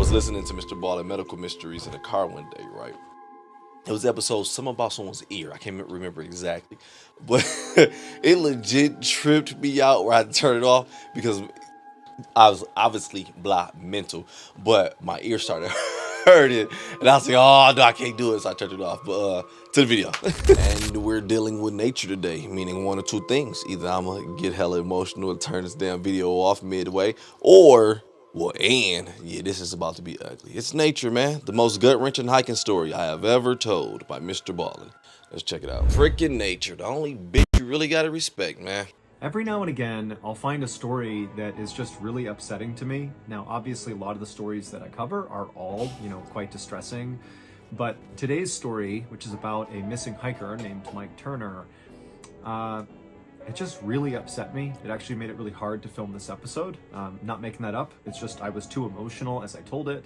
was listening to Mr. Ball and Medical Mysteries in the car one day, right? It was episode something about someone's ear. I can't remember exactly, but it legit tripped me out where I had to turn it off because I was obviously mental, but my ear started hurting, and I was like, "Oh no, I can't do it." So I turned it off. But to the video, and we're dealing with nature today, meaning one or two things: either I'm gonna get hella emotional and turn this damn video off midway, or well, and yeah, this is about to be ugly. It's nature, man. The most gut-wrenching hiking story I have ever told by Mr. Ballin. Let's check it out. Freaking nature, the only bitch you really gotta respect, man. Every now and again, I'll find a story that is just really upsetting to me. Now, obviously, a lot of the stories that I cover are all, quite distressing. But today's story, which is about a missing hiker named Mike Turner, it just really upset me. It actually made it really hard to film this episode. Not making that up. It's just I was too emotional as I told it.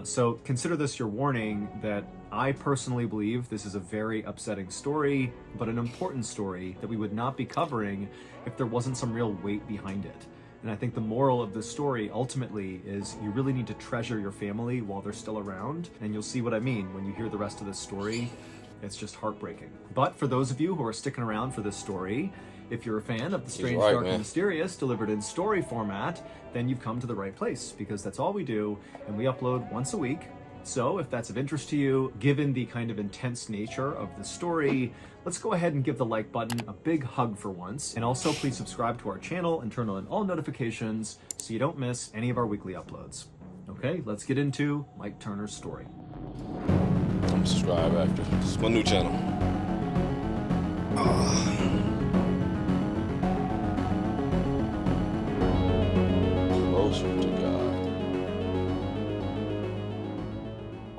So consider this your warning that I personally believe this is a very upsetting story, but an important story that we would not be covering if there wasn't some real weight behind it. And I think the moral of this story ultimately is you really need to treasure your family while they're still around. And you'll see what I mean when you hear the rest of this story. It's just heartbreaking. But for those of you who are sticking around for this story, if you're a fan of the strange, dark, and mysterious delivered in story format, then you've come to the right place, because that's all we do, and we upload once a week. So if that's of interest to you, given the kind of intense nature of the story, let's go ahead and give the like button a big hug for once. And also please subscribe to our channel and turn on all notifications so you don't miss any of our weekly uploads. Okay, let's get into Mike Turner's story. I'm gonna subscribe after. This is my new channel. Closer to God.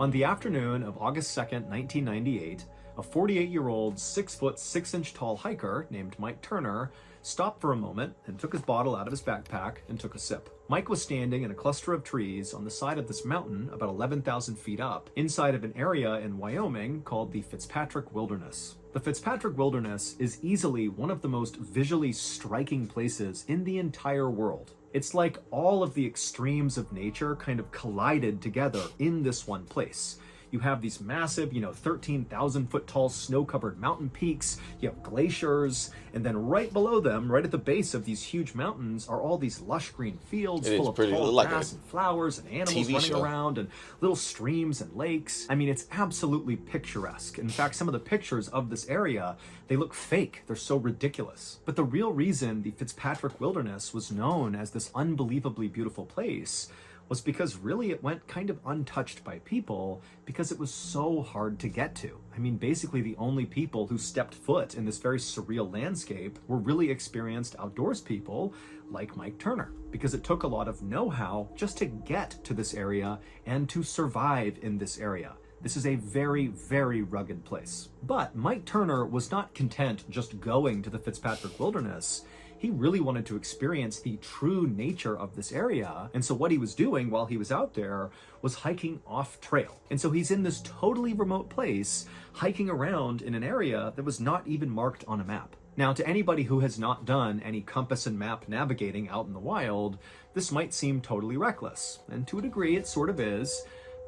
On the afternoon of August 2nd, 1998, a 48-year-old, 6-foot, 6-inch tall hiker named Mike Turner stopped for a moment and took his bottle out of his backpack and took a sip. Mike was standing in a cluster of trees on the side of this mountain about 11,000 feet up, inside of an area in Wyoming called the Fitzpatrick Wilderness. The Fitzpatrick Wilderness is easily one of the most visually striking places in the entire world. It's like all of the extremes of nature kind of collided together in this one place. You have these massive, 13,000 foot tall snow-covered mountain peaks, you have glaciers, and then right below them, right at the base of these huge mountains, are all these lush green fields full of tall grass and flowers and animals running around and little streams and lakes. I mean, it's absolutely picturesque. In fact, some of the pictures of this area, they look fake. They're so ridiculous. But the real reason the Fitzpatrick Wilderness was known as this unbelievably beautiful place was because really it went kind of untouched by people because it was so hard to get to. I mean, basically the only people who stepped foot in this very surreal landscape were really experienced outdoors people like Mike Turner, because it took a lot of know-how just to get to this area and to survive in this area. This is a very, very rugged place. But Mike Turner was not content just going to the Fitzpatrick Wilderness. He really wanted to experience the true nature of this area. And so what he was doing while he was out there was hiking off trail. And so he's in this totally remote place, hiking around in an area that was not even marked on a map. Now, to anybody who has not done any compass and map navigating out in the wild, this might seem totally reckless. And to a degree, it sort of is.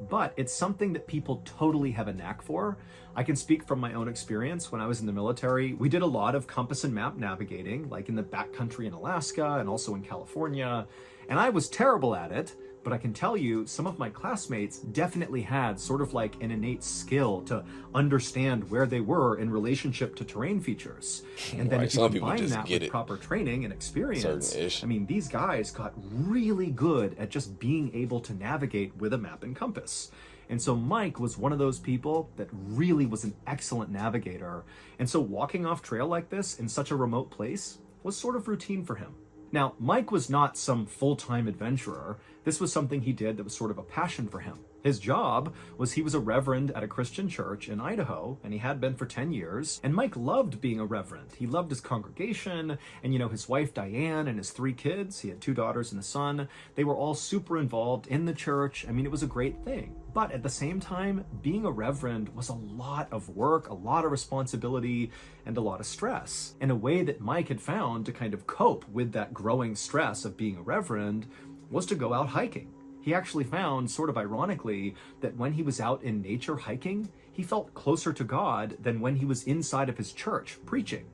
But it's something that people totally have a knack for. I can speak from my own experience. When I was in the military, we did a lot of compass and map navigating, like in the backcountry in Alaska and also in California. And I was terrible at it, but I can tell you some of my classmates definitely had sort of like an innate skill to understand where they were in relationship to terrain features. And then if you combine that with proper training and experience, I mean, these guys got really good at just being able to navigate with a map and compass. And so Mike was one of those people that really was an excellent navigator. And so walking off trail like this in such a remote place was sort of routine for him. Now, Mike was not some full-time adventurer. This was something he did that was sort of a passion for him. His job was he was a reverend at a Christian church in Idaho, and he had been for 10 years. And Mike loved being a reverend. He loved his congregation, and his wife Diane and his 3 kids, he had 2 daughters and a son, they were all super involved in the church. I mean, it was a great thing. But at the same time, being a reverend was a lot of work, a lot of responsibility, and a lot of stress. And a way that Mike had found to kind of cope with that growing stress of being a reverend was to go out hiking. He actually found, sort of ironically, that when he was out in nature hiking, he felt closer to God than when he was inside of his church preaching.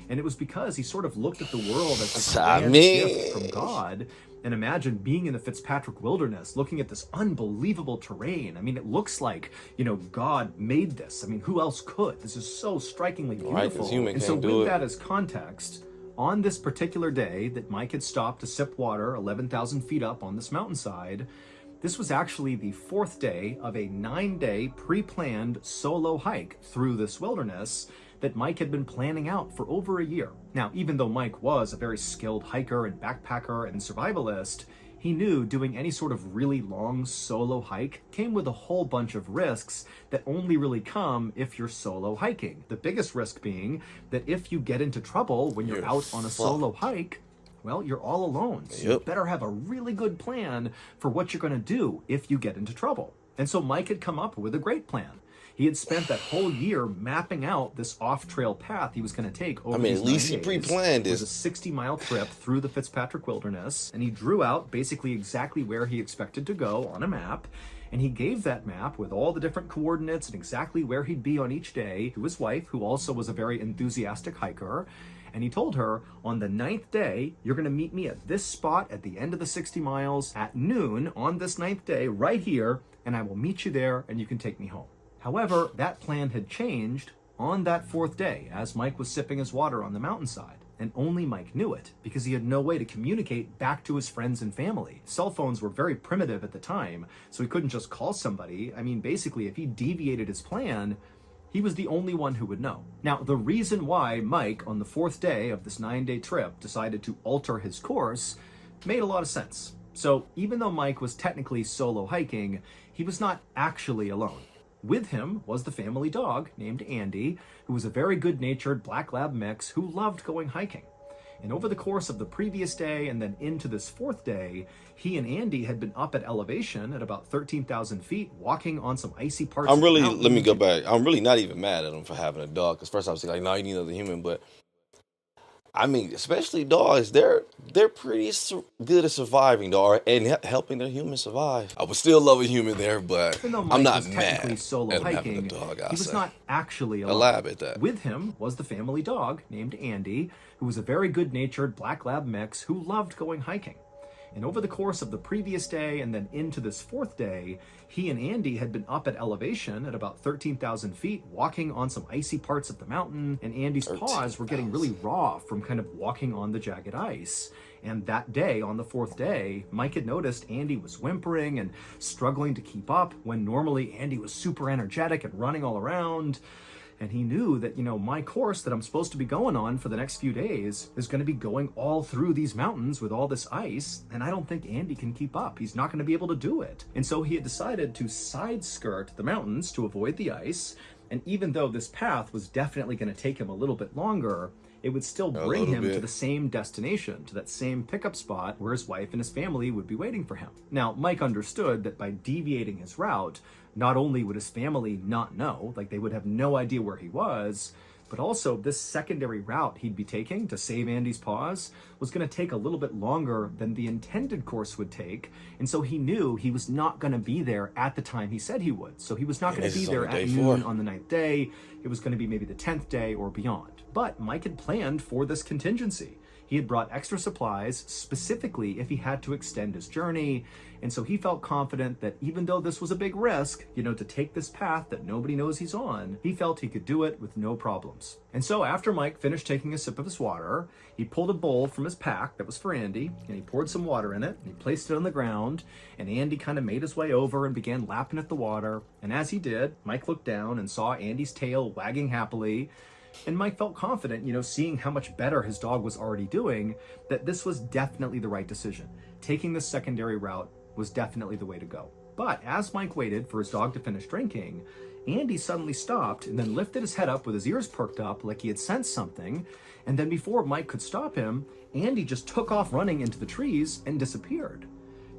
And it was because he sort of looked at the world as a grand gift from God. And imagine being in the Fitzpatrick Wilderness, looking at this unbelievable terrain. I mean, it looks like, God made this. I mean, who else could? This is so strikingly beautiful. Right, 'cause human and so can't do with it. that as context, on this particular day that Mike had stopped to sip water 11,000 feet up on this mountainside, this was actually the 4th day of a 9-day pre-planned solo hike through this wilderness that Mike had been planning out for over a year. Now, even though Mike was a very skilled hiker and backpacker and survivalist, he knew doing any sort of really long solo hike came with a whole bunch of risks that only really come if you're solo hiking. The biggest risk being that if you get into trouble when you're out on a solo hike, well, you're all alone. So you better have a really good plan for what you're going to do if you get into trouble. And so Mike had come up with a great plan. He had spent that whole year mapping out this off-trail path he was going to take over these at least 9 he days. pre-planned It was this. a 60-mile trip through the Fitzpatrick Wilderness, and he drew out basically exactly where he expected to go on a map, and he gave that map with all the different coordinates and exactly where he'd be on each day to his wife, who also was a very enthusiastic hiker. And he told her, on the 9th day, you're going to meet me at this spot at the end of the 60 miles at noon on this 9th day right here, and I will meet you there and you can take me home. However, that plan had changed on that 4th day as Mike was sipping his water on the mountainside. And only Mike knew it because he had no way to communicate back to his friends and family. Cell phones were very primitive at the time, so he couldn't just call somebody. I mean, basically, if he deviated his plan, he was the only one who would know. Now, the reason why Mike, on the 4th day of this 9-day trip, decided to alter his course made a lot of sense. So even though Mike was technically solo hiking, he was not actually alone. With him was the family dog named Andy, who was a very good-natured black lab mix who loved going hiking. And over the course of the previous day and then into this 4th day, he and Andy had been up at elevation at about 13,000 feet, walking on some icy parts of the mountain. Let me go back. I'm really not even mad at him for having a dog. Because first I was like, no, you need another human. But I mean, especially dogs, they're pretty good at surviving, dog, and helping their humans survive. I would still love a human there, but Even though Mike I'm not was technically mad solo at him hiking, having a dog. he was not actually a alone. lab at that. With him was the family dog named Andy, who was a very good-natured black lab mix who loved going hiking. And over the course of the previous day and then into this 4th day, he and Andy had been up at elevation at about 13,000 feet, walking on some icy parts of the mountain, and Andy's paws were getting really raw from kind of walking on the jagged ice. And that day, on the 4th day, Mike had noticed Andy was whimpering and struggling to keep up when normally Andy was super energetic and running all around. And he knew that, my course that I'm supposed to be going on for the next few days is going to be going all through these mountains with all this ice. And I don't think Andy can keep up. He's not going to be able to do it. And so he had decided to side skirt the mountains to avoid the ice. And even though this path was definitely going to take him a little bit longer, it would still bring him to the same destination, to that same pickup spot where his wife and his family would be waiting for him. Now, Mike understood that by deviating his route, not only would his family not know, like they would have no idea where he was, but also this secondary route he'd be taking to save Andy's paws was going to take a little bit longer than the intended course would take. And so he knew he was not going to be there at the time he said he would. So he was not going to be there at noon on the 9th day. It was going to be maybe the 10th day or beyond. But Mike had planned for this contingency. He had brought extra supplies specifically if he had to extend his journey. And so he felt confident that even though this was a big risk, to take this path that nobody knows he's on, he felt he could do it with no problems. And so after Mike finished taking a sip of his water, he pulled a bowl from his pack that was for Andy, and he poured some water in it, and he placed it on the ground, and Andy kind of made his way over and began lapping at the water. And as he did, Mike looked down and saw Andy's tail wagging happily. And Mike felt confident, seeing how much better his dog was already doing, that this was definitely the right decision. Taking this secondary route was definitely the way to go. But as Mike waited for his dog to finish drinking, Andy suddenly stopped and then lifted his head up with his ears perked up like he had sensed something. And then before Mike could stop him, Andy just took off running into the trees and disappeared.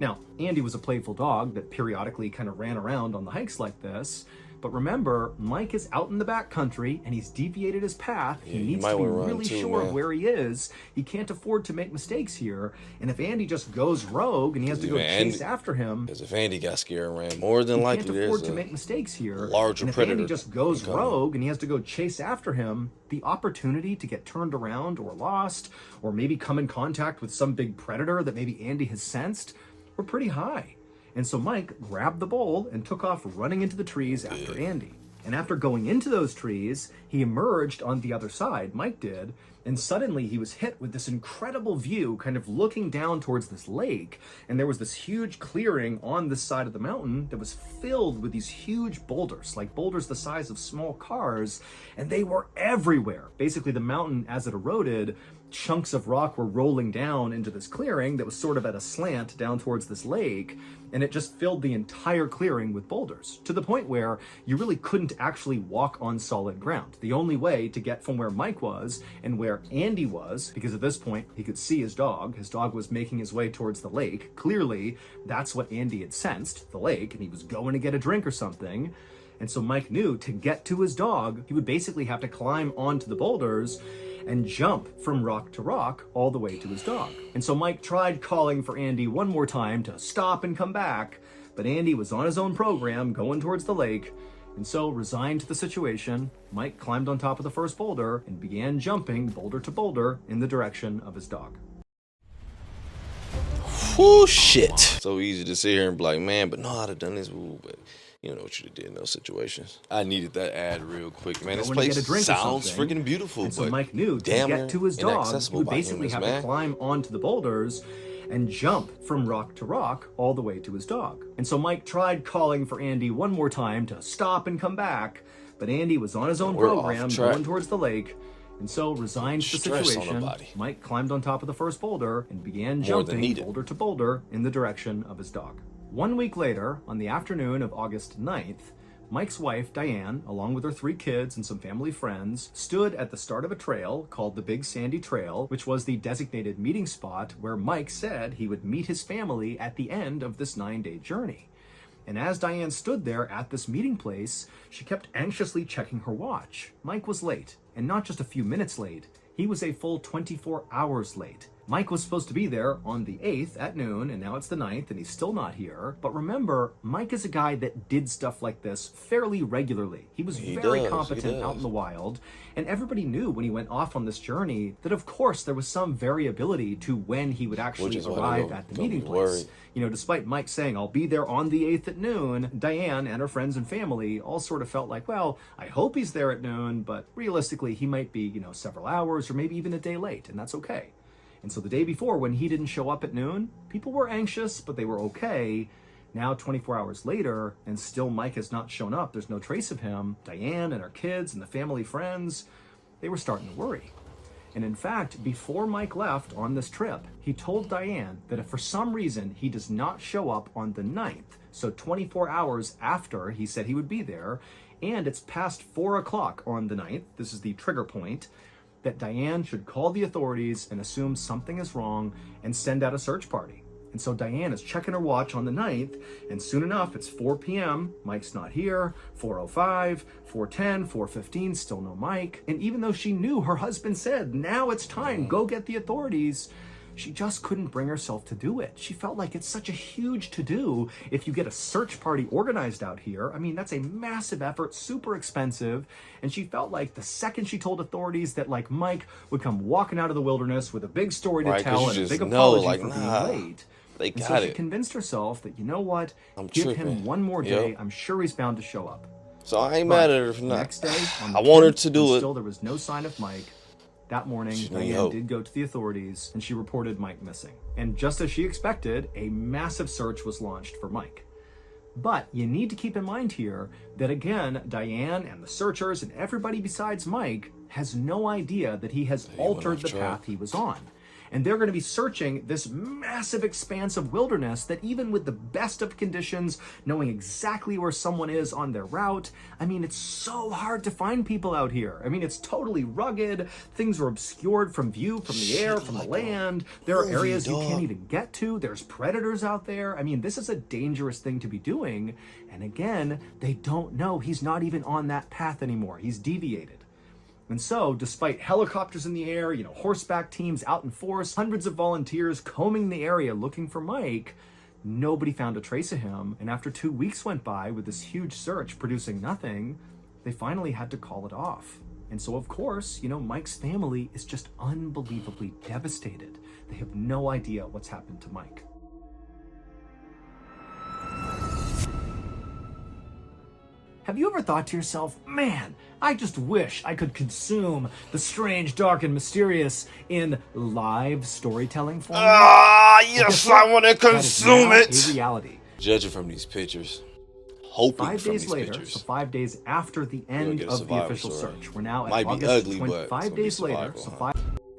Now, Andy was a playful dog that periodically kind of ran around on the hikes like this, But remember, Mike is out in the back country and he's deviated his path. Yeah, he needs to be really sure of where he is. He can't afford to make mistakes here. And if Andy just goes rogue and he has to go chase after him, because if Andy got scared and ran, more than likely can't afford to make mistakes here. Larger and if predator Andy just goes rogue and he has to go chase after him, the opportunity to get turned around or lost, or maybe come in contact with some big predator that maybe Andy has sensed, were pretty high. And so Mike grabbed the bowl and took off running into the trees after Andy. And after going into those trees, he emerged on the other side, Mike did, and suddenly he was hit with this incredible view, kind of looking down towards this lake. And there was this huge clearing on this side of the mountain that was filled with these huge boulders, like boulders the size of small cars, and they were everywhere. Basically, the mountain, as it eroded, chunks of rock were rolling down into this clearing that was sort of at a slant down towards this lake, and it just filled the entire clearing with boulders, to the point where you really couldn't actually walk on solid ground. The only way to get from where Mike was and where Andy was, because at this point he could see his dog was making his way towards the lake. Clearly, that's what Andy had sensed, the lake, and he was going to get a drink or something. And so Mike knew to get to his dog, he would basically have to climb onto the boulders and jump from rock to rock all the way to his dog. And so Mike tried calling for Andy one more time to stop and come back, but Andy was on his own program going towards the lake. And so, resigned to the situation, Mike climbed on top of the first boulder and began jumping boulder to boulder in the direction of his dog. Whoo, shit. So easy to sit here and be like, man, but no, I'd have done this. Ooh, but you don't know what you did in those situations. I needed that ad real quick, man. This place sounds freaking beautiful, and so but Mike knew to get to his dog, he would basically have to climb onto the boulders and jump from rock to rock all the way to his dog. And so Mike tried calling for Andy one more time to stop and come back, but Andy was on his own program going towards the lake. And so, resigned to the situation, Mike climbed on top of the first boulder and began jumping boulder to boulder in the direction of his dog. 1 week later, on the afternoon of August 9th, Mike's wife, Diane, along with her 3 kids and some family friends, stood at the start of a trail called the Big Sandy Trail, which was the designated meeting spot where Mike said he would meet his family at the end of this 9-day journey. And as Diane stood there at this meeting place, she kept anxiously checking her watch. Mike was late, and not just a few minutes late. He was a full 24 hours late. Mike was supposed to be there on the 8th at noon, and now it's the 9th, and he's still not here. But remember, Mike is a guy that did stuff like this fairly regularly. He was very competent out in the wild, and everybody knew when he went off on this journey that, of course, there was some variability to when he would actually arrive at the meeting place. You know, despite Mike saying, I'll be there on the 8th at noon, Diane and her friends and family all sort of felt like, well, I hope he's there at noon, but realistically, he might be, several hours or maybe even a day late, and that's okay. And so the day before, when he didn't show up at noon, people were anxious, but they were okay. Now, 24 hours later, and still Mike has not shown up, there's no trace of him, Diane and her kids and the family friends, they were starting to worry. And in fact, before Mike left on this trip, he told Diane that if for some reason he does not show up on the 9th, so 24 hours after he said he would be there, and it's past 4 o'clock on the 9th, this is the trigger point, that Diane should call the authorities and assume something is wrong and send out a search party. And so Diane is checking her watch on the 9th, and soon enough, it's 4 p.m., Mike's not here, 4:05, 4:10, 4:15, still no Mike. And even though she knew her husband said, now it's time, go get the authorities, she just couldn't bring herself to do it. She felt like it's such a huge to-do if you get a search party organized out here. I mean, that's a massive effort, super expensive. And she felt like the second she told authorities that Mike would come walking out of the wilderness with a big story to tell and a big apology for being late. And so she convinced herself that, you know what, give him one more day. I'm sure he's bound to show up. So I ain't mad at her for not. Next day, on the I want her to do it. Still, there was no sign of Mike. That morning, Diane did go to the authorities, and she reported Mike missing. And just as she expected, a massive search was launched for Mike. But you need to keep in mind here that, again, Diane and the searchers and everybody besides Mike has no idea that he has altered the path he was on. And they're going to be searching this massive expanse of wilderness that even with the best of conditions, knowing exactly where someone is on their route, I mean, it's so hard to find people out here. I mean, it's totally rugged. Things are obscured from view, from the air, from the land. There are areas you can't even get to. There's predators out there. I mean, this is a dangerous thing to be doing. And again, they don't know he's not even on that path anymore. He's deviated. And so, despite helicopters in the air, horseback teams out in force, hundreds of volunteers combing the area looking for Mike, nobody found a trace of him. And after 2 weeks went by with this huge search producing nothing, they finally had to call it off. And so, of course, Mike's family is just unbelievably devastated. They have no idea what's happened to Mike. Have you ever thought to yourself, man, I just wish I could consume the strange, dark, and mysterious in live storytelling form? Yes, I want to consume it. A reality. Judging from these pictures, hoping 5 from days these later, pictures. so 5 days after the end of the official search, we're now at Might be August ugly, 20, but 5 days later, so huh?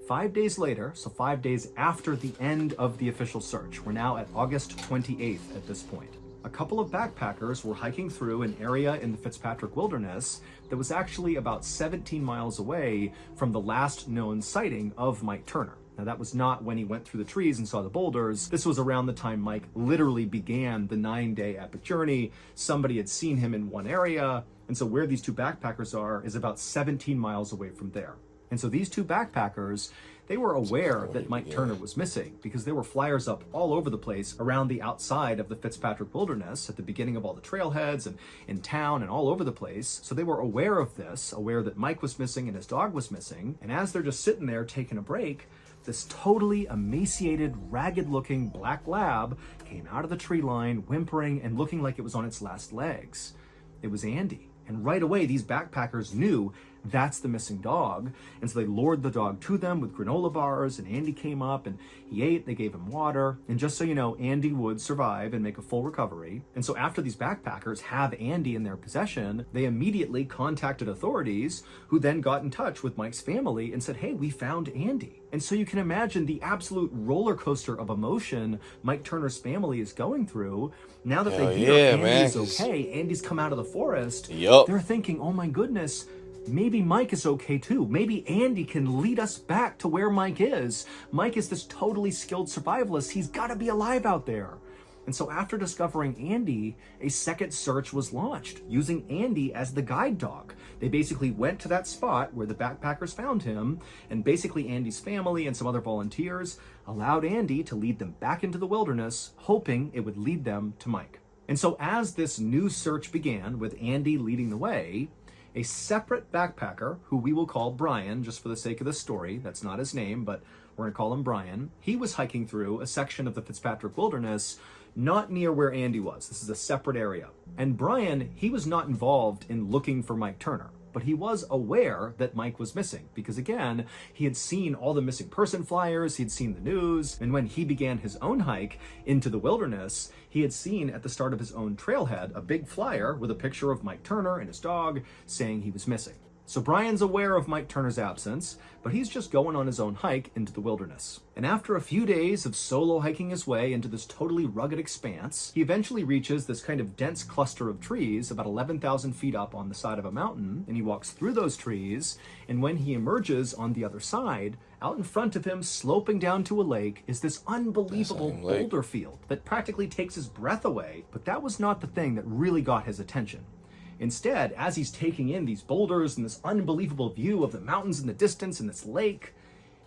5 days later, so 5 days after the end of the official search, we're now at August 28th at this point. A couple of backpackers were hiking through an area in the Fitzpatrick Wilderness that was actually about 17 miles away from the last known sighting of Mike Turner. Now, that was not when he went through the trees and saw the boulders. This was around the time Mike literally began the 9-day epic journey. Somebody had seen him in one area, and so where these two backpackers are is about 17 miles away from there. And so these two backpackers, they were aware that Mike Turner was missing because there were flyers up all over the place around the outside of the Fitzpatrick Wilderness at the beginning of all the trailheads and in town and all over the place. So they were aware of this, aware that Mike was missing and his dog was missing. And as they're just sitting there taking a break, this totally emaciated, ragged-looking black lab came out of the tree line, whimpering and looking like it was on its last legs. It was Andy. And right away, these backpackers knew that's the missing dog. And so they lured the dog to them with granola bars, and Andy came up and he ate, they gave him water. And just so you know, Andy would survive and make a full recovery. And so after these backpackers have Andy in their possession, they immediately contacted authorities, who then got in touch with Mike's family and said, hey, we found Andy. And so you can imagine the absolute roller coaster of emotion Mike Turner's family is going through. Now that they hear Andy's okay, Andy's come out of the forest, they're thinking, oh my goodness, maybe Mike is okay too. Maybe Andy can lead us back to where Mike is. Mike is this totally skilled survivalist. He's got to be alive out there. And so after discovering Andy, a second search was launched using Andy as the guide dog. They basically went to that spot where the backpackers found him, and basically Andy's family and some other volunteers allowed Andy to lead them back into the wilderness, hoping it would lead them to Mike. And so as this new search began with Andy leading the way, a separate backpacker, who we will call Brian, just for the sake of the story, that's not his name, but we're going to call him Brian, he was hiking through a section of the Fitzpatrick Wilderness not near where Andy was. This is a separate area. And Brian, he was not involved in looking for Mike Turner, but he was aware that Mike was missing because, again, he had seen all the missing person flyers, he'd seen the news, and when he began his own hike into the wilderness, he had seen at the start of his own trailhead a big flyer with a picture of Mike Turner and his dog saying he was missing. So Brian's aware of Mike Turner's absence, but he's just going on his own hike into the wilderness. And after a few days of solo hiking his way into this totally rugged expanse, he eventually reaches this kind of dense cluster of trees about 11,000 feet up on the side of a mountain, and he walks through those trees, and when he emerges on the other side, out in front of him, sloping down to a lake, is this unbelievable boulder field that practically takes his breath away. But that was not the thing that really got his attention. Instead, as he's taking in these boulders and this unbelievable view of the mountains in the distance and this lake,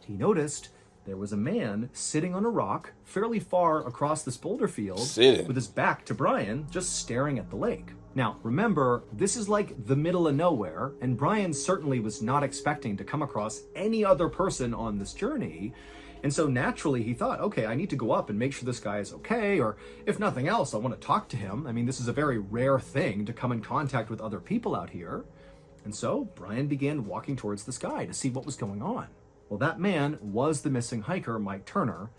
he noticed there was a man sitting on a rock fairly far across this boulder field with his back to Brian, just staring at the lake. Now, remember, this is like the middle of nowhere, and Brian certainly was not expecting to come across any other person on this journey. And so naturally he thought, okay, I need to go up and make sure this guy is okay, or if nothing else, I want to talk to him. I mean, this is a very rare thing to come in contact with other people out here. And so Brian began walking towards this guy to see what was going on. Well, that man was the missing hiker, Mike Turner.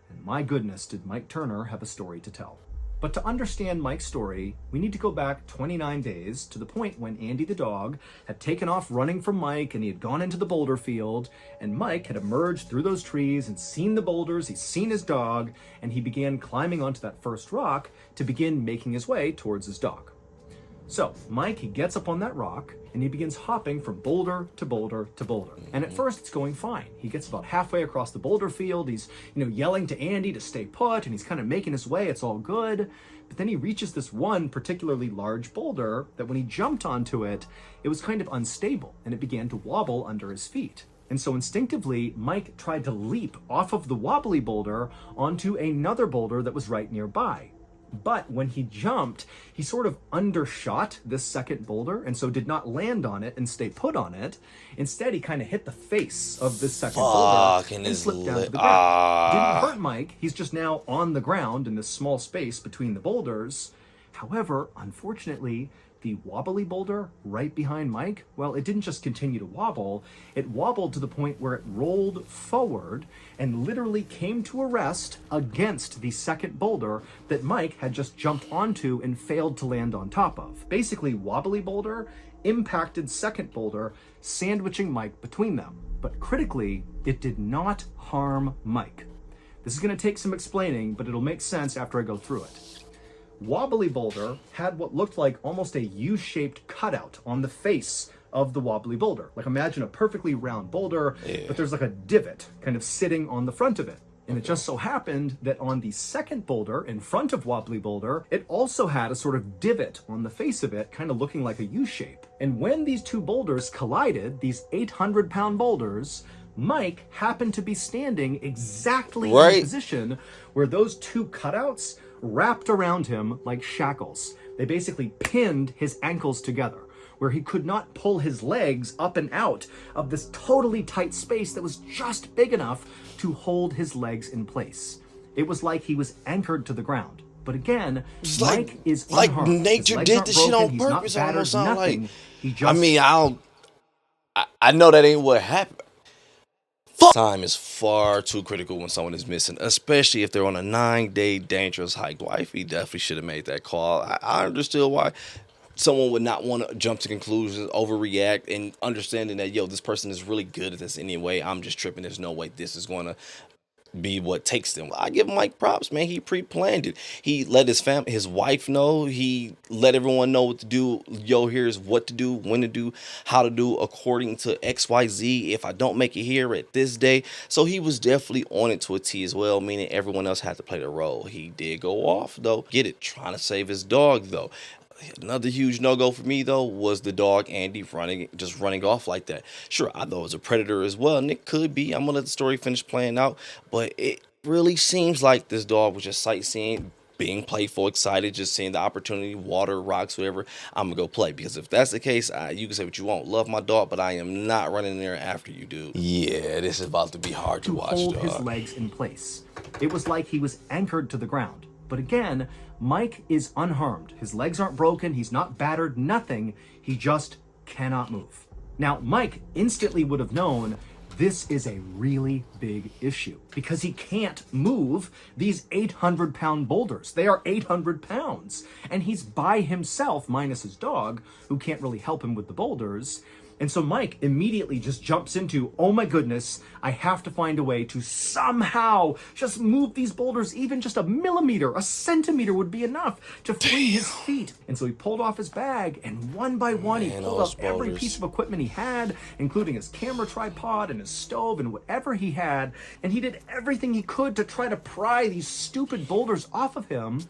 And my goodness, did Mike Turner have a story to tell. But to understand Mike's story, we need to go back 29 days to the point when Andy the dog had taken off running from Mike and he had gone into the boulder field, and Mike had emerged through those trees and seen the boulders, he's seen his dog, and he began climbing onto that first rock to begin making his way towards his dog. So Mike, he gets up on that rock and he begins hopping from boulder to boulder to boulder. And at first it's going fine. He gets about halfway across the boulder field. He's, yelling to Andy to stay put, and he's kind of making his way. It's all good. But then he reaches this one particularly large boulder that when he jumped onto it, it was kind of unstable and it began to wobble under his feet. And so instinctively, Mike tried to leap off of the wobbly boulder onto another boulder that was right nearby. But when he jumped, he sort of undershot this second boulder and so did not land on it and stay put on it. Instead, he kind of hit the face of this second boulder and slipped down to the ground. Didn't hurt Mike. He's just now on the ground in this small space between the boulders. However, unfortunately, the wobbly boulder right behind Mike, well, it didn't just continue to wobble, it wobbled to the point where it rolled forward and literally came to a rest against the second boulder that Mike had just jumped onto and failed to land on top of. Basically, wobbly boulder impacted second boulder, sandwiching Mike between them. But critically, it did not harm Mike. This is going to take some explaining, but it'll make sense after I go through it. Wobbly boulder had what looked like almost a U-shaped cutout on the face of the wobbly boulder. Like imagine a perfectly round boulder, but there's like a divot kind of sitting on the front of it. And it just so happened that on the second boulder in front of wobbly boulder, it also had a sort of divot on the face of it, kind of looking like a U-shape. And when these two boulders collided, these 800-pound boulders, Mike happened to be standing exactly in the position where those two cutouts wrapped around him like shackles. They basically pinned his ankles together, where he could not pull his legs up and out of this totally tight space that was just big enough to hold his legs in place. It was like he was anchored to the ground. But again, Mike is unharmed. Like nature did this shit on purpose. Almost sound like. He just, I know that ain't what happened. Time is far too critical when someone is missing, especially if they're on a 9-day dangerous hike. Wifey definitely should have made that call. I understood why someone would not want to jump to conclusions, overreact, and understanding that, this person is really good at this anyway. I'm just tripping. There's no way this is going to be what takes them. I give Mike props, man. He pre-planned it. He let his wife know. He let everyone know what to do. Here's what to do, when to do, how to do according to XYZ. If I don't make it here at this day. So he was definitely on it to a T as well, meaning everyone else had to play the role. He did go off, though. Get it. Trying to save his dog, though. Another huge no-go for me, though, was the dog Andy running off like that. Sure, I thought it was a predator as well, and it could be. I'm going to let the story finish playing out, but it really seems like this dog was just sightseeing, being playful, excited, just seeing the opportunity, water, rocks, whatever. I'm going to go play, because if that's the case, you can say what you want. Love my dog, but I am not running there after you, dude. Yeah, this is about to be hard to watch, hold dog. His legs in place. It was like he was anchored to the ground. But again, Mike is unharmed. His legs aren't broken. He's not battered, nothing. He just cannot move. Now, Mike instantly would have known this is a really big issue because he can't move these 800-pound boulders. They are 800 pounds. And he's by himself, minus his dog, who can't really help him with the boulders. And so Mike immediately just jumps into, oh my goodness, I have to find a way to somehow just move these boulders even just a millimeter, a centimeter would be enough to free his feet. And so he pulled off his bag and one by one he pulled out every piece of equipment he had, including his camera tripod and his stove and whatever he had. And he did everything he could to try to pry these stupid boulders off of him,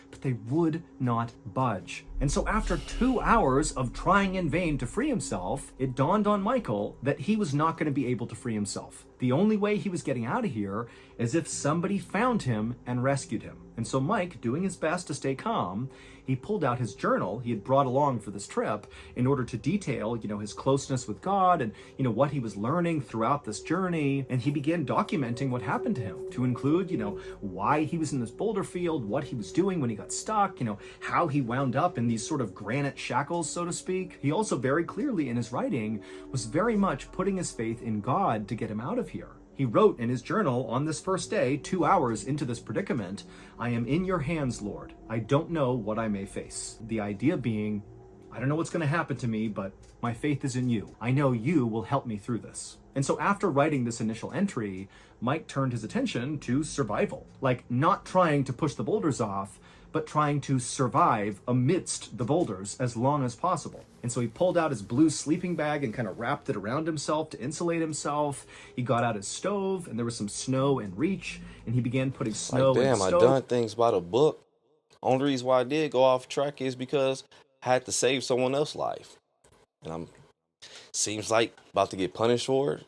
but they would not budge. And so after 2 hours of trying in vain to free himself, it dawned on Michael that he was not going to be able to free himself. The only way he was getting out of here is if somebody found him and rescued him. And so Mike, doing his best to stay calm, he pulled out his journal he had brought along for this trip in order to detail, his closeness with God and, what he was learning throughout this journey. And he began documenting what happened to him to include, why he was in this boulder field, what he was doing when he got stuck, how he wound up in these sort of granite shackles, so to speak. He also very clearly in his writing was very much putting his faith in God to get him out of here. He wrote in his journal on this first day, 2 hours into this predicament, "I am in your hands, Lord. I don't know what I may face." The idea being, I don't know what's going to happen to me, but my faith is in you. I know you will help me through this. And so after writing this initial entry, Mike turned his attention to survival. Like, not trying to push the boulders off, but trying to survive amidst the boulders as long as possible. And so he pulled out his blue sleeping bag and kind of wrapped it around himself to insulate himself. He got out his stove, and there was some snow in reach, and he began putting snow in the stove. Damn, I done things by the book. Only reason why I did go off track is because I had to save someone else's life. And I'm seems like about to get punished for it.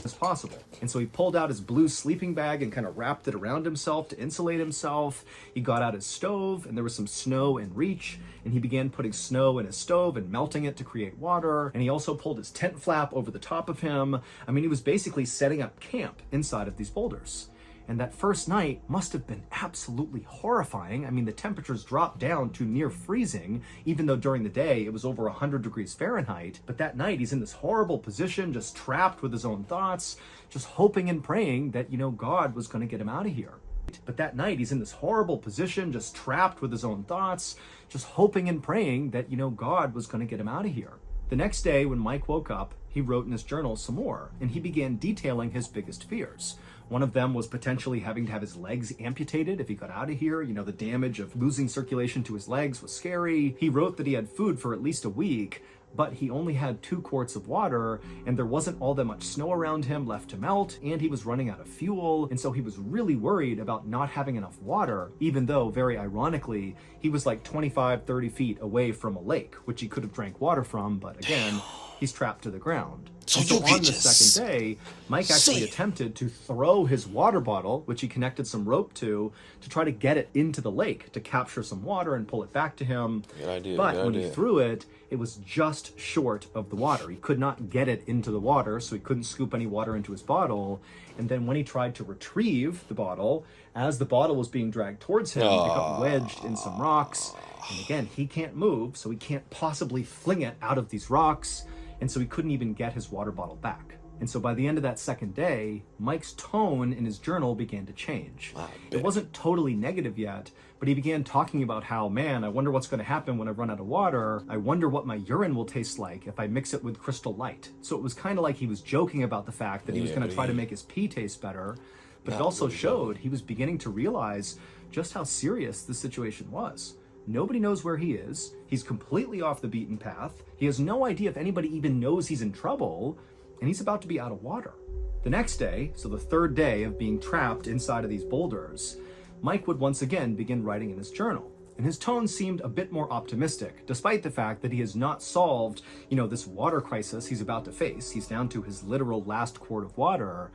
As possible. And so he pulled out his blue sleeping bag and kind of wrapped it around himself to insulate himself. He got out his stove, and there was some snow in reach, and he began putting snow in his stove and melting it to create water. And he also pulled his tent flap over the top of him. I mean, he was basically setting up camp inside of these boulders. And that first night must have been absolutely horrifying. I mean, the temperatures dropped down to near freezing, even though during the day it was over 100 degrees Fahrenheit. But that night he's in this horrible position, just trapped with his own thoughts, just hoping and praying that, God was going to get him out of here. But that night he's in this horrible position, just trapped with his own thoughts, just hoping and praying that, God was going to get him out of here. The next day when Mike woke up, he wrote in his journal some more, and he began detailing his biggest fears. One of them was potentially having to have his legs amputated if he got out of here. The damage of losing circulation to his legs was scary. He wrote that he had food for at least a week, but he only had 2 quarts of water, and there wasn't all that much snow around him left to melt, and he was running out of fuel, and so he was really worried about not having enough water, even though, very ironically, he was like 25, 30 feet away from a lake, which he could have drank water from, but again, he's trapped to the ground. So on the second day, Mike actually attempted to throw his water bottle, which he connected some rope to try to get it into the lake to capture some water and pull it back to him. Good idea. But when he threw it, it was just short of the water. He could not get it into the water, so he couldn't scoop any water into his bottle. And then when he tried to retrieve the bottle, as the bottle was being dragged towards him, it got wedged in some rocks. And again, he can't move, so he can't possibly fling it out of these rocks. And so he couldn't even get his water bottle back. And so by the end of that second day, Mike's tone in his journal began to change. It wasn't totally negative yet, but he began talking about how, man, I wonder what's going to happen when I run out of water. I wonder what my urine will taste like if I mix it with Crystal Light. So it was kind of like he was joking about the fact that he was going to try to make his pee taste better. But it also showed he was beginning to realize just how serious the situation was. Nobody knows where he is. He's completely off the beaten path. He has no idea if anybody even knows he's in trouble, and he's about to be out of water. The next day, so the third day of being trapped inside of these boulders, Mike would once again begin writing in his journal. And his tone seemed a bit more optimistic, despite the fact that he has not solved, this water crisis he's about to face. He's down to his literal last quart of water.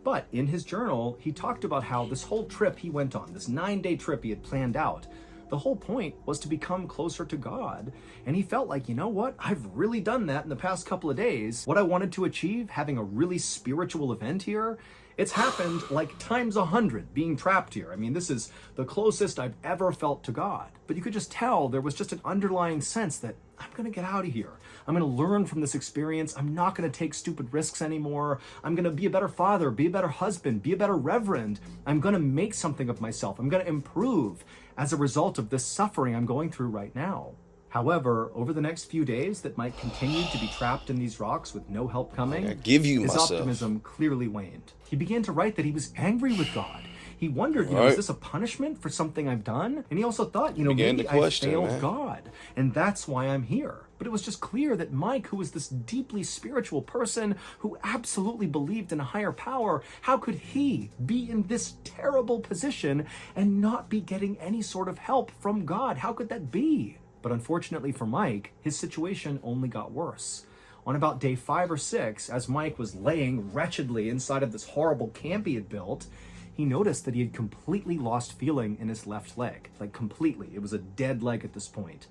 But in his journal, he talked about how this whole trip he went on, this 9-day trip he had planned out, the whole point was to become closer to God. And he felt like, what? I've really done that in the past couple of days. What I wanted to achieve, having a really spiritual event here, it's happened like times 100 being trapped here. I mean, this is the closest I've ever felt to God. But you could just tell there was just an underlying sense that I'm going to get out of here. I'm going to learn from this experience. I'm not going to take stupid risks anymore. I'm going to be a better father, be a better husband, be a better reverend. I'm going to make something of myself. I'm going to improve as a result of this suffering I'm going through right now. However, over the next few days that Mike continued to be trapped in these rocks with no help coming, his optimism clearly waned. He began to write that he was angry with God. He wondered, is this a punishment for something I've done? And he also thought, maybe I failed God, and that's why I'm here. But it was just clear that Mike, who was this deeply spiritual person who absolutely believed in a higher power, how could he be in this terrible position and not be getting any sort of help from God? How could that be? But unfortunately for Mike, his situation only got worse. On about day 5 or 6, as Mike was laying wretchedly inside of this horrible camp he had built, he noticed that he had completely lost feeling in his left leg. Like completely. It was a dead leg at this point.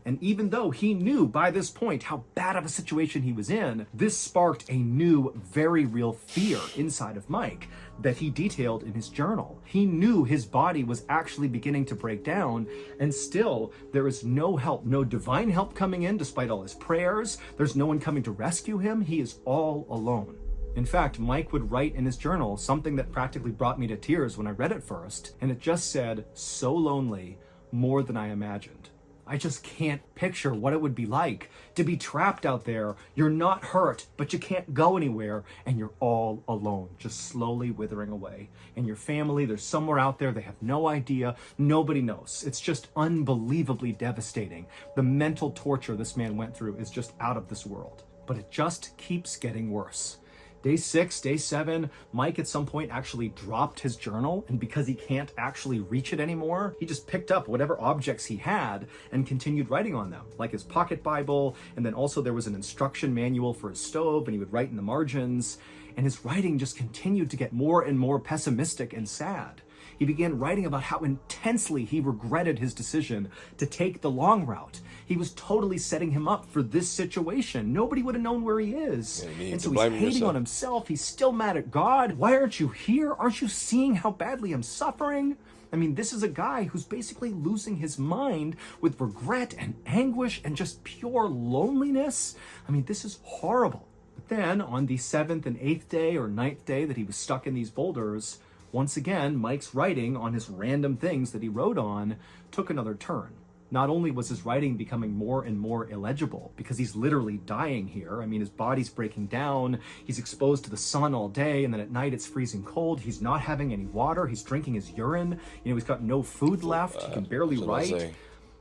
And even though he knew by this point how bad of a situation he was in, this sparked a new, very real fear inside of Mike that he detailed in his journal. He knew his body was actually beginning to break down, and still there is no help, no divine help coming in despite all his prayers. There's no one coming to rescue him. He is all alone. In fact, Mike would write in his journal something that practically brought me to tears when I read it first, and it just said, "So lonely, more than I imagined." I just can't picture what it would be like to be trapped out there. You're not hurt, but you can't go anywhere, and you're all alone, just slowly withering away. And your family, they're somewhere out there, they have no idea, nobody knows. It's just unbelievably devastating. The mental torture this man went through is just out of this world. But it just keeps getting worse. Day 6, day 7, Mike at some point actually dropped his journal, and because he can't actually reach it anymore, he just picked up whatever objects he had and continued writing on them, like his pocket Bible, and then also there was an instruction manual for his stove, and he would write in the margins, and his writing just continued to get more and more pessimistic and sad. He began writing about how intensely he regretted his decision to take the long route. He was totally setting him up for this situation. Nobody would have known where he is. Yeah, and so he's hating on himself. He's still mad at God. Why aren't you here? Aren't you seeing how badly I'm suffering? I mean, this is a guy who's basically losing his mind with regret and anguish and just pure loneliness. I mean, this is horrible. But then on the 7th and 8th day or 9th day that he was stuck in these boulders, once again, Mike's writing on his random things that he wrote on took another turn. Not only was his writing becoming more and more illegible, because he's literally dying here. I mean, his body's breaking down. He's exposed to the sun all day, and then at night it's freezing cold. He's not having any water. He's drinking his urine. He's got no food left. He can barely write.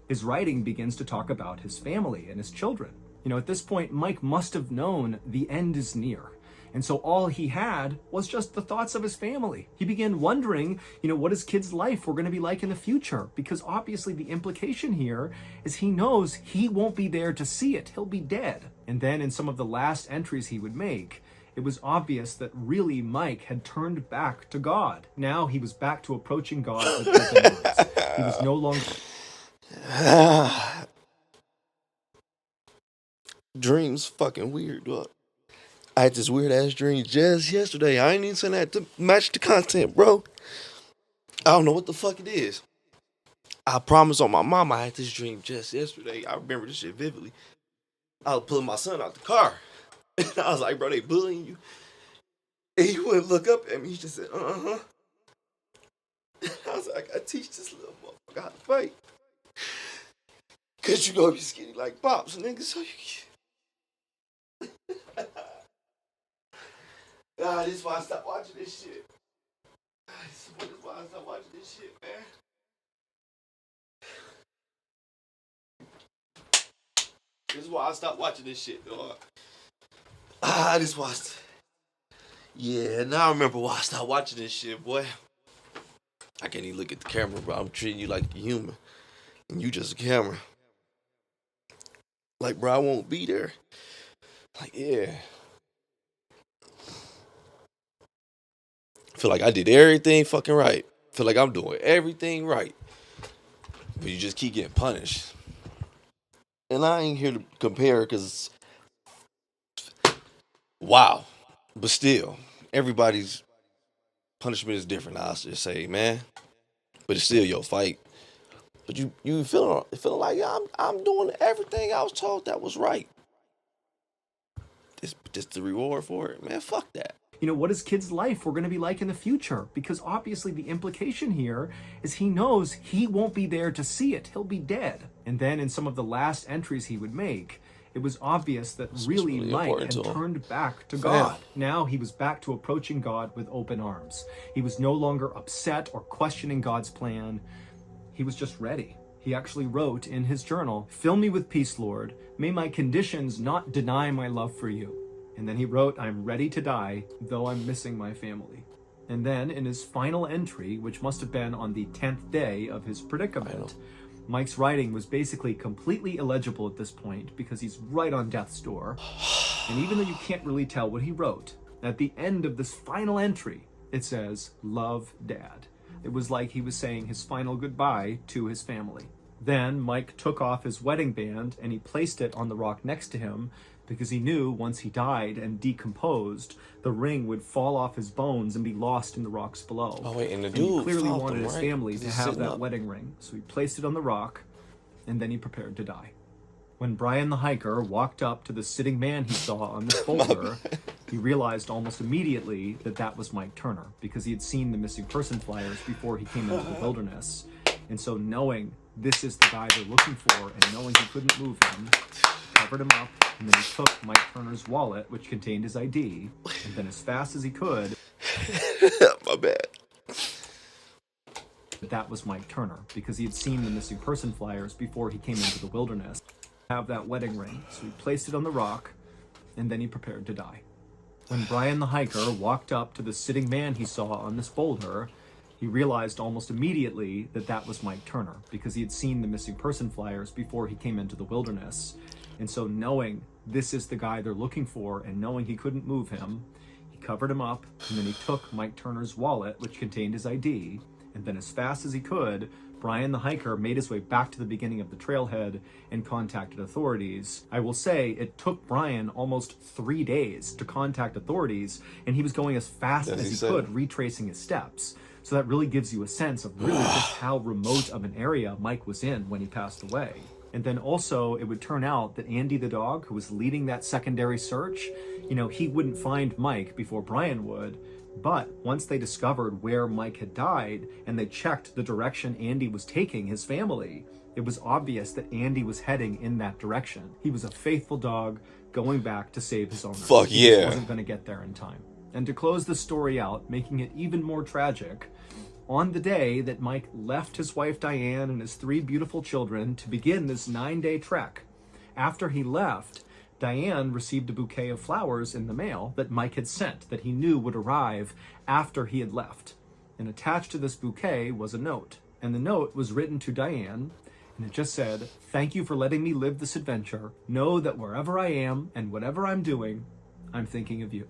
His writing begins to talk about his family and his children. At this point, Mike must have known the end is near. And so all he had was just the thoughts of his family. He began wondering, what his kid's life were going to be like in the future, because obviously the implication here is he knows he won't be there to see it. He'll be dead. And then in some of the last entries he would make, it was obvious that really Mike had turned back to God. Now he was back to approaching God with open arms. He was no longer... Dreams fucking weird, dog. I had this weird ass dream just yesterday. I ain't even saying that to match the content, bro. I don't know what the fuck it is. I promise on my mom I had this dream just yesterday. I remember this shit vividly. I was pulling my son out the car. And I was like, bro, they bullying you. And he wouldn't look up at me. He just said, I was like, I teach this little motherfucker how to fight. Cause you gonna be skinny like Pops, nigga, so you can... this is why I stopped watching this shit. This is why I stopped watching this shit, man. This is why I stopped watching this shit, dog. This is why Yeah, now I remember why I stopped watching this shit, boy. I can't even look at the camera, bro. I'm treating you like a human. And you just a camera. Like, bro, I won't be there. Like, yeah. Feel like I did everything fucking right. Feel like I'm doing everything right. But you just keep getting punished. And I ain't here to compare because, wow. But still, everybody's punishment is different, I'll just say, man. But it's still your fight. But you feeling like I'm doing everything I was told that was right. This the reward for it, man. Fuck that. What his kid's life were going to be like in the future, because obviously the implication here is he knows he won't be there to see it. He'll be dead. And then in some of the last entries he would make, it was obvious that really Mike had turned back to God. Now he was back to approaching God with open arms. He was no longer upset or questioning God's plan. He was just ready. He actually wrote in his journal, "Fill me with peace, Lord. May my conditions not deny my love for you." And then he wrote, "I'm ready to die, though I'm missing my family." And then in his final entry, which must have been on the 10th day of his predicament, Mike's writing was basically completely illegible at this point because he's right on death's door. And even though you can't really tell what he wrote, at the end of this final entry, it says, "Love, Dad." It was like he was saying his final goodbye to his family. Then Mike took off his wedding band and he placed it on the rock next to him because he knew once he died and decomposed, the ring would fall off his bones and be lost in the rocks below. Oh wait, and the he dude clearly wanted him, his right? family to have that wedding ring, so he placed it on the rock and then he prepared to die. When Brian the hiker walked up to the sitting man he saw on this boulder, He realized almost immediately that that was Mike Turner because he had seen the missing person flyers before he came into the wilderness. And so knowing this is the guy they're looking for and knowing he couldn't move him, he covered him up, and then he took Mike Turner's wallet, which contained his ID, and then as fast as he could, my bad. that was Mike Turner because he had seen the missing person flyers before he came into the wilderness. Have that wedding ring, so he placed it on the rock, and then he prepared to die. When Brian the hiker walked up to the sitting man he saw on this boulder, he realized almost immediately that that was Mike Turner because he had seen the missing person flyers before he came into the wilderness. And so knowing this is the guy they're looking for and knowing he couldn't move him, he covered him up, and then he took Mike Turner's wallet, which contained his ID, and then as fast as he could, Brian the hiker made his way back to the beginning of the trailhead and contacted authorities. I will say it took Brian almost 3 days to contact authorities, and he was going as fast as he could, retracing his steps. So that really gives you a sense of really just how remote of an area Mike was in when he passed away. And then also, it would turn out that Andy the dog, who was leading that secondary search, he wouldn't find Mike before Brian would. But once they discovered where Mike had died and they checked the direction Andy was taking his family, it was obvious that Andy was heading in that direction. He was a faithful dog going back to save his owner. Fuck He yeah. just wasn't going to get there in time. And to close the story out, making it even more tragic, on the day that Mike left his wife Diane and his 3 beautiful children to begin this 9-day trek, after he left, Diane received a bouquet of flowers in the mail that Mike had sent that he knew would arrive after he had left. And attached to this bouquet was a note. And the note was written to Diane, and it just said, "Thank you for letting me live this adventure. Know that wherever I am and whatever I'm doing, I'm thinking of you."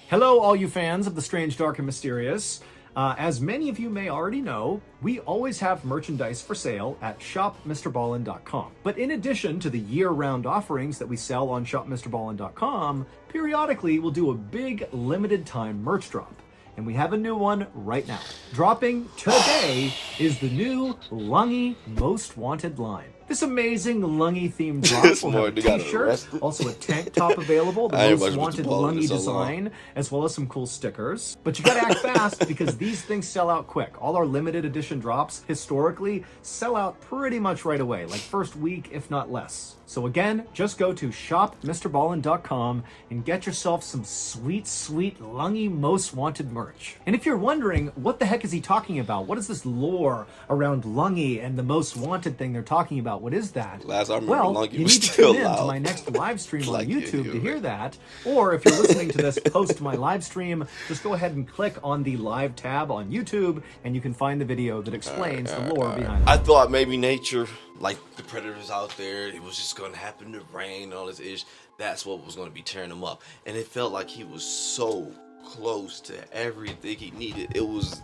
Hello, all you fans of the strange, dark, and mysterious. As many of you may already know, we always have merchandise for sale at shopmrballen.com. But in addition to the year-round offerings that we sell on shopmrballen.com, periodically we'll do a big limited-time merch drop. And we have a new one right now. Dropping today is the new Lungy Most Wanted line. This amazing Lungy-themed drop will have a t-shirt, also a tank top available, the Most Wanted Lungy design, as well as some cool stickers. But you gotta act fast because these things sell out quick. All our limited edition drops, historically, sell out pretty much right away, like first week, if not less. So again, just go to shopmrballen.com and get yourself some sweet, sweet Lungy Most Wanted merch. And if you're wondering, what the heck is he talking about? What is this lore around Lungy and the Most Wanted thing they're talking about? What is that? Last I remember, Lungy you was need to still tune in loud. to my next live stream Like on YouTube you, to hear man. that. Or if you're listening to this post my live stream, just go ahead and click on the live tab on YouTube and you can find the video that explains the lore behind it. I thought maybe nature, like the predators out there, it was just going to happen to rain and all this ish. That's what was going to be tearing him up. And it felt like he was so close to everything he needed. It was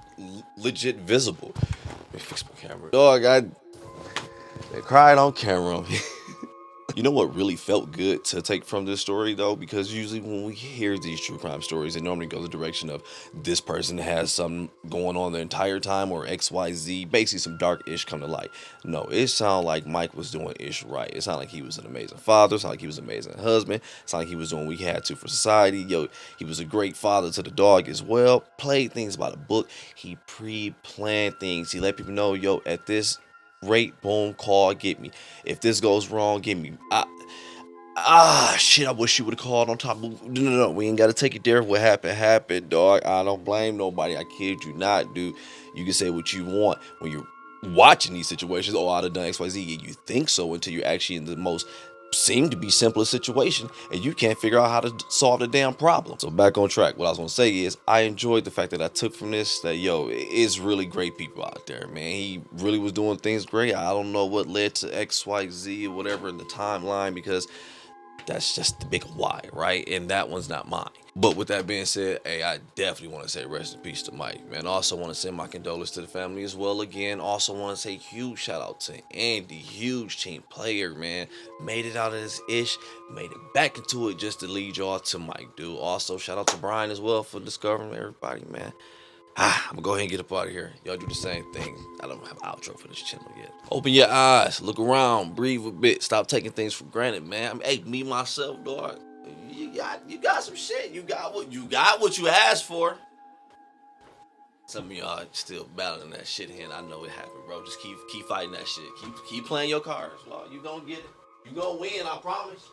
legit visible. Let me fix my camera. Dog, they cried on camera. You know what really felt good to take from this story, though? Because usually when we hear these true crime stories, it normally goes the direction of this person has something going on the entire time or XYZ, basically some dark ish come to light. No, it sounded like Mike was doing ish right. It sounded like he was an amazing father. It sounded like he was an amazing husband. It sounded like he was doing what he had to for society. Yo, he was a great father to the dog as well. Played things by the book. He pre-planned things. He let people know, yo, at this rate, boom, call, get me. If this goes wrong, get me. Shit, I wish you would have called on top of, no, we ain't got to take it there. What happened, dog. I don't blame nobody. I kid you not, dude. You can say what you want when you're watching these situations. Oh, I'd have done XYZ. You think so until you're actually in the most seem to be simplest situation and you can't figure out how to solve the damn problem. So back on track, what I was gonna say is I enjoyed the fact that I took from this that it's really great people out there, man. He really was doing things great. I don't know what led to XYZ or whatever in the timeline because that's just the big why, right? And that one's not mine. But with that being said, hey, I definitely want to say rest in peace to Mike, man. Also want to send my condolences to the family as well. Again, also want to say huge shout out to Andy, huge team player, man. Made it out of this ish, made it back into it just to lead y'all to Mike, dude. Also shout out to Brian as well for discovering everybody, man. I'm gonna go ahead and get up out of here. Y'all do the same thing. I don't have an outro for this channel yet. Open your eyes, look around, breathe a bit, stop taking things for granted, man. I mean, hey, me myself, dog. You got some shit. You got what you asked for. Some of y'all still battling that shit here, and I know it happened, bro. Just keep fighting that shit. Keep playing your cards, dog. You gonna get it. You gonna win, I promise.